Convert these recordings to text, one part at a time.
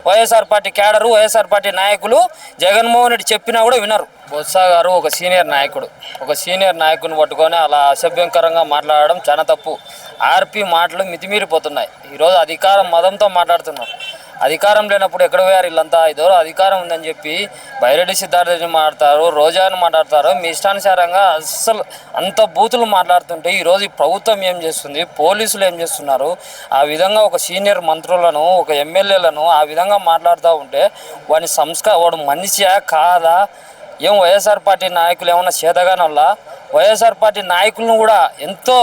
YSR party cadre, YSR party నాయకులు జగన్మోహన్ రెడ్డి చెప్పినా కూడా వినరు. బొత్స గారు ఒక సీనియర్ నాయకుడు, ఒక సీనియర్ నాయకుని పట్టుకొని అలా అసభ్యంకరంగా మాట్లాడడం చాలా తప్పు. ఆర్పీ మాటలు మితిమీరిపోతున్నాయి. ఈరోజు అధికారం మదంతో మాట్లాడుతున్నారు. అధికారం లేనప్పుడు ఎక్కడ పోయారు వీళ్ళంతా? ఇదో అధికారం ఉందని చెప్పి బైరెడ్డి సిద్ధార్థని మాట్లాడతారు, రోజాని మాట్లాడతారు. మీ ఇష్టానుసారంగా అస్సలు అంత బూతులు మాట్లాడుతుంటే ఈరోజు ఈ ప్రభుత్వం ఏం చేస్తుంది, పోలీసులు ఏం చేస్తున్నారు? ఆ విధంగా ఒక సీనియర్ మంత్రులను, ఒక ఎమ్మెల్యేలను ఆ విధంగా మాట్లాడుతూ ఉంటే వాడు మనిషియా కాదా? ఏం వైఎస్ఆర్ పార్టీ నాయకులు ఏమన్నా చేతగాని వల్ల వైఎస్ఆర్ పార్టీ నాయకులను కూడా ఎంతో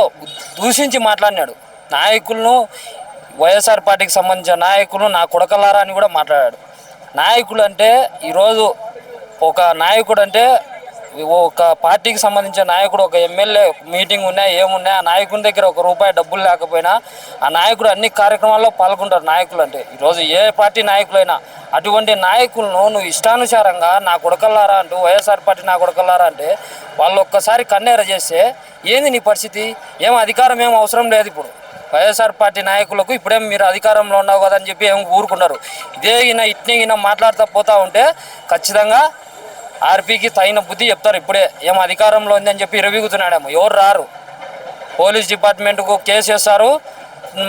దూషించి మాట్లాడినాడు. నాయకులను, వైఎస్ఆర్ పార్టీకి సంబంధించిన నాయకులు నా కొడకలారా అని కూడా మాట్లాడాడు. నాయకులు అంటే ఈరోజు ఒక నాయకుడు అంటే ఒక పార్టీకి సంబంధించిన నాయకుడు, ఒక ఎమ్మెల్యే మీటింగ్ ఉన్నా ఏమున్నా ఆ నాయకుని దగ్గర ₹1 డబ్బులు లేకపోయినా ఆ నాయకుడు అన్ని కార్యక్రమాల్లో పాల్గొంటారు. నాయకులు అంటే ఈరోజు ఏ పార్టీ నాయకులైనా అటువంటి నాయకులను నువ్వు ఇష్టానుసారంగా నా కొడకల్లారా అంటూ వైఎస్ఆర్ పార్టీ నా కొడకల్లారా అంటే వాళ్ళు ఒక్కసారి కన్నెర చేస్తే ఏంది నీ పరిస్థితి? ఏం అధికారం ఏం అవసరం లేదు ఇప్పుడు వైఎస్ఆర్ పార్టీ నాయకులకు. ఇప్పుడేం మీరు అధికారంలో ఉన్నావు కదా అని చెప్పి ఏం ఊరుకున్నారు? ఇదే ఇట్నే మాట్లాడుతూ పోతూ ఉంటే ఖచ్చితంగా ఆర్పీకి తగిన బుద్ధి చెప్తారు. ఇప్పుడే ఏం అధికారంలో ఉందని చెప్పి ఇరవిగుతున్నాడేమో. ఎవరు రారు. పోలీస్ డిపార్ట్మెంట్కు కేసు చేస్తారు.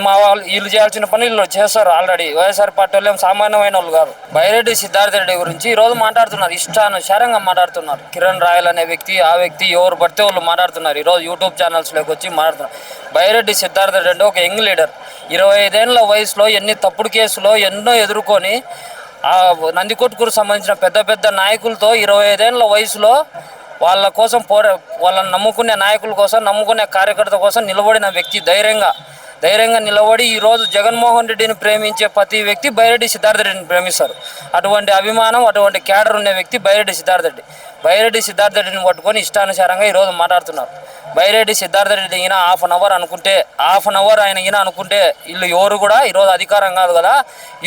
మా వాళ్ళు వీళ్ళు చేయాల్సిన పని వీళ్ళు చేస్తారు ఆల్రెడీ. వైఎస్ఆర్ పార్టీ వాళ్ళు ఏం సామాన్యమైన వాళ్ళు కాదు. బైరెడ్డి సిద్ధార్థ రెడ్డి గురించి ఈరోజు మాట్లాడుతున్నారు, ఇష్టానుసారంగా మాట్లాడుతున్నారు. కిరణ్ రాయల్ అనే వ్యక్తి, ఆ వ్యక్తి ఎవరు పడితే వాళ్ళు మాట్లాడుతున్నారు. ఈరోజు యూట్యూబ్ ఛానల్స్లోకి వచ్చి మాట్లాడుతున్నారు. బైరెడ్డి సిద్ధార్థ రెడ్డి ఒక యంగ్ లీడర్, 25 ఏళ్ల వయసులో ఎన్ని తప్పుడు కేసులో ఎన్నో ఎదుర్కొని ఆ నందికొట్కూరు సంబంధించిన పెద్ద పెద్ద నాయకులతో 25 ఏళ్ల వయసులో వాళ్ళ కోసం వాళ్ళని నమ్ముకునే నాయకుల కోసం, నమ్ముకునే కార్యకర్త కోసం నిలబడిన వ్యక్తి. ధైర్యంగా నిలబడి ఈరోజు జగన్మోహన్ రెడ్డిని ప్రేమించే ప్రతి వ్యక్తి బైరెడ్డి సిద్ధార్థ రెడ్డిని ప్రేమిస్తారు. అటువంటి అభిమానం, అటువంటి క్యాడర్ ఉన్న వ్యక్తి బైరెడ్డి సిద్ధార్థ రెడ్డి. బైరెడ్డి సిద్ధార్థ రెడ్డిని పట్టుకొని ఇష్టానుసారంగా ఈరోజు మాట్లాడుతున్నారు. బైరెడ్డి సిద్ధార్థ రెడ్డి ఈయన హాఫ్ అన్ అవర్ ఆయన ఈయన అనుకుంటే వీళ్ళు ఎవరు కూడా ఈరోజు అధికారం కాదు కదా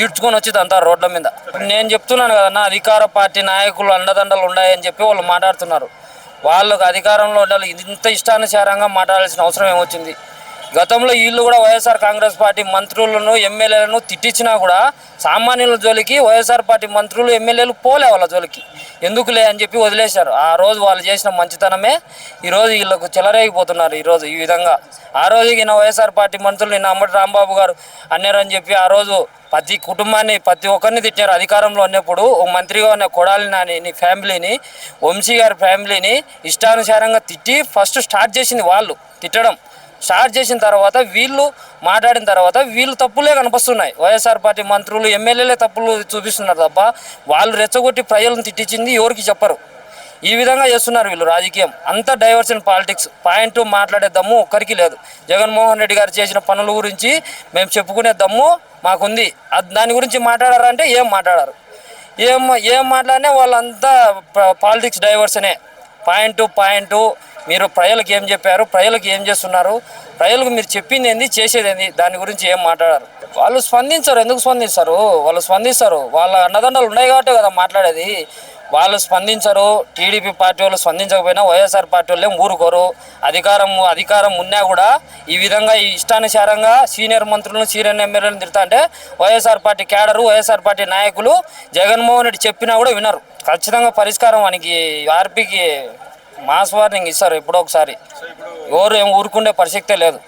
ఈడ్చుకొని వచ్చి అంతా రోడ్ల మీద. నేను చెప్తున్నాను కదా, నా అధికార పార్టీ నాయకులు అండదండలు ఉన్నాయని చెప్పి వాళ్ళు మాట్లాడుతున్నారు. వాళ్ళకు అధికారంలో ఉండాలి. ఇంత ఇష్టానుసారంగా మాట్లాడాల్సిన అవసరం ఏమొచ్చింది? గతంలో వీళ్ళు కూడా వైఎస్ఆర్ కాంగ్రెస్ పార్టీ మంత్రులను, ఎమ్మెల్యేలను తిట్టించినా కూడా సామాన్యుల జోలికి వైఎస్ఆర్ పార్టీ మంత్రులు, ఎమ్మెల్యేలు పోలే వాళ్ళ జోలికి. ఎందుకులే అని చెప్పి వదిలేశారు. ఆ రోజు వాళ్ళు చేసిన మంచితనమే ఈరోజు వీళ్ళకు చెలరేగిపోతున్నారు. ఈరోజు ఈ విధంగా ఆ రోజు ఈయన వైఎస్ఆర్ పార్టీ మంత్రులు నిన్న అంబటి రాంబాబు గారు అన్నారని చెప్పి ఆ రోజు ప్రతి కుటుంబాన్ని, ప్రతి ఒక్కరిని తిట్టారు. అధికారంలో ఉన్నప్పుడు ఒక మంత్రిగా ఉన్న కొడాలి నాని ఫ్యామిలీని, వంశీ గారి ఫ్యామిలీని ఇష్టానుసారంగా తిట్టి ఫస్ట్ స్టార్ట్ చేసింది వాళ్ళు. తిట్టడం స్టార్ట్ చేసిన తర్వాత వీళ్ళు మాట్లాడిన తర్వాత వీళ్ళు తప్పులే కనిపిస్తున్నాయి. వైఎస్ఆర్ పార్టీ మంత్రులు, ఎమ్మెల్యేలే తప్పులు చూపిస్తున్నారు తప్ప వాళ్ళు రెచ్చగొట్టి ప్రజలను తిట్టించింది ఎవరికి చెప్పరు. ఈ విధంగా చేస్తున్నారు వీళ్ళు రాజకీయం. అంతా డైవర్షన్ పాలిటిక్స్. పాయింట్ మాట్లాడే దమ్ము ఒక్కరికి లేదు. జగన్మోహన్ రెడ్డి గారు చేసిన పనుల గురించి మేము చెప్పుకునే దమ్ము మాకుంది. దాని గురించి మాట్లాడారంటే ఏం మాట్లాడారు? ఏం మాట్లాడినా వాళ్ళంతా పాలిటిక్స్ డైవర్షనే. పాయింట్ మీరు ప్రజలకు ఏం చెప్పారు, ప్రజలకు ఏం చేస్తున్నారు, ప్రజలకు మీరు చెప్పింది ఏంది, చేసేది ఏంది, దాని గురించి ఏం మాట్లాడారు? వాళ్ళు స్పందించరు. ఎందుకు స్పందిస్తారు? వాళ్ళు స్పందిస్తారు. వాళ్ళ అన్నదండలు ఉన్నాయి కాబట్టి కదా మాట్లాడేది. వాళ్ళు స్పందించరు. టీడీపీ పార్టీ వాళ్ళు స్పందించకపోయినా వైఎస్ఆర్ పార్టీ వాళ్ళే ఊరుకోరు. అధికారం ఉన్నా కూడా ఈ విధంగా ఈ ఇష్టానుసారంగా సీనియర్ మంత్రులను, సీనియర్ ఎమ్మెల్యేలను తిడతా అంటే YSR party cadre, YSR party నాయకులు జగన్మోహన్ రెడ్డి చెప్పినా కూడా వినరు. ఖచ్చితంగా పరిష్కారం వానికి ఆర్పీకి మాస్ వార్నింగ్ ఇస్తారు ఎప్పుడో ఒకసారి. ఎవరు ఏం ఊరుకుండే పరిస్థితే లేదు.